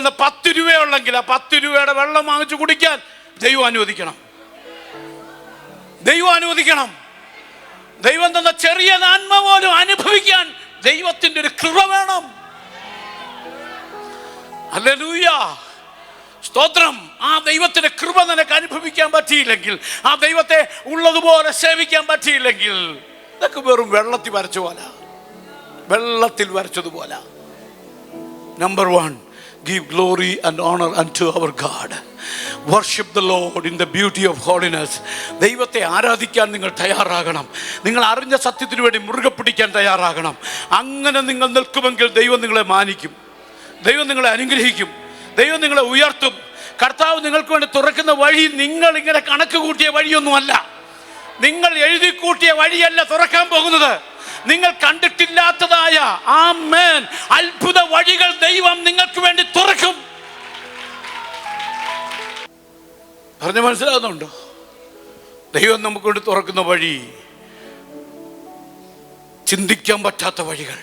തന്ന 10 രൂപയുള്ളെങ്കിൽ ആ 10 രൂപയുടെ വെള്ളം വാങ്ങിച്ചു കുടിക്കാൻ ദൈവം അനുവദിക്കണം. ദൈവം അനുവദിക്കണം. ദൈവം തന്ന ചെറിയ നന്മ പോലും അനുഭവിക്കാൻ ദൈവത്തിന്റെ ഒരു കൃപ വേണം. ഹല്ലേലൂയ, സ്തോത്രം. ആ ദൈവത്തിന്റെ കൃപ നിനക്ക് അനുഭവിക്കാൻ പറ്റിയില്ലെങ്കിൽ, ആ ദൈവത്തെ ഉള്ളതുപോലെ സേവിക്കാൻ പറ്റിയില്ലെങ്കിൽ, ഇതൊക്കെ വെറും വെള്ളത്തിൽ വരച്ച പോലെ, വെള്ളത്തിൽ വരച്ചതുപോലെ. Number 1, give glory and honor unto our God. Worship the Lord in the beauty of holiness. ദൈവത്തെ ആരാധിക്കാൻ നിങ്ങൾ തയ്യാറാകണം. നിങ്ങൾ അറിഞ്ഞ സത്യത്തിനു വേണ്ടി മുറുകെ പിടിക്കാൻ തയ്യാറാകണം. അങ്ങനെ നിങ്ങൾ നിൽക്കുമെങ്കിൽ ദൈവം നിങ്ങളെ മാനിക്കും, ദൈവം നിങ്ങളെ അനുഗ്രഹിക്കും, ദൈവം നിങ്ങളെ ഉയർത്തും. കർത്താവ് നിങ്ങൾക്ക് വേണ്ടി തുറക്കുന്ന വഴി നിങ്ങൾ ഇങ്ങനെ കണക്ക് കൂട്ടിയ വഴിയൊന്നുമല്ല, നിങ്ങൾ എഴുതി കൂട്ടിയ വഴിയല്ല തുറക്കാൻ പോകുന്നത്. നിങ്ങൾ കണ്ടിട്ടില്ലാത്തതായ ആമേൻ അത്ഭുത വഴികൾ ദൈവം നിങ്ങൾക്ക് വേണ്ടി തുറക്കും. പറഞ്ഞ് മനസ്സിലാകുന്നുണ്ടോ? ദൈവം നമുക്ക് വേണ്ടി തുറക്കുന്ന വഴി, ചിന്തിക്കാൻ പറ്റാത്ത വഴികൾ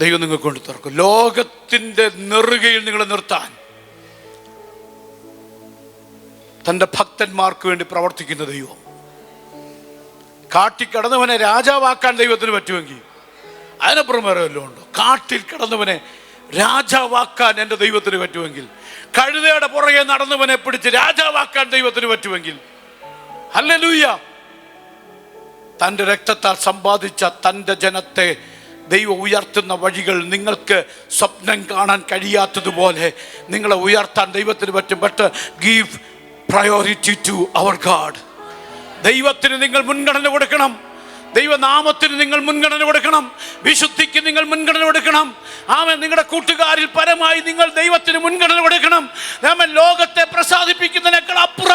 ദൈവം നിങ്ങൾക്ക് കൊണ്ട് തുറക്കും. ലോകത്തിൻ്റെ നെറുകയിൽ നിങ്ങളെ നിർത്താൻ തൻ്റെ ഭക്തന്മാർക്ക് വേണ്ടി പ്രവർത്തിക്കുന്ന ദൈവം. കാട്ടിൽ കിടന്നവനെ രാജാവാക്കാൻ ദൈവത്തിന് പറ്റുമെങ്കിൽ അതിനപ്പുറം വേറെ വല്ലതും ഉണ്ടോ? കാട്ടിൽ കിടന്നവനെ രാജാവാക്കാൻ എൻ്റെ ദൈവത്തിന് പറ്റുമെങ്കിൽ, കഴുതയുടെ പുറകെ നടന്നവനെ പിടിച്ച് രാജാവാക്കാൻ ദൈവത്തിന് പറ്റുമെങ്കിൽ, ഹല്ലേലൂയ. തൻ്റെ രക്തത്താൽ സമ്പാദിച്ച തൻ്റെ ജനത്തെ ദൈവം ഉയർത്തുന്ന വഴികൾ നിങ്ങൾക്ക് സ്വപ്നം കാണാൻ കഴിയാത്തതുപോലെ നിങ്ങളെ ഉയർത്താൻ ദൈവത്തിന് പറ്റും. But give priority to our God. ദൈവത്തിന് നിങ്ങൾ മുൻഗണന കൊടുക്കണം. ദൈവനാമത്തിന് നിങ്ങൾ മുൻഗണന കൊടുക്കണം. വിശുദ്ധിക്ക് നിങ്ങൾ മുൻഗണന കൊടുക്കണം. ആമേൻ. നിങ്ങളുടെ കൂട്ടുകാരിൽ പരമായി നിങ്ങൾ ദൈവത്തിന് മുൻഗണന കൊടുക്കണം. ആമേൻ. ലോകത്തെ പ്രസാദിപ്പിക്കുന്നതിനേക്കാൾ അപ്പുറം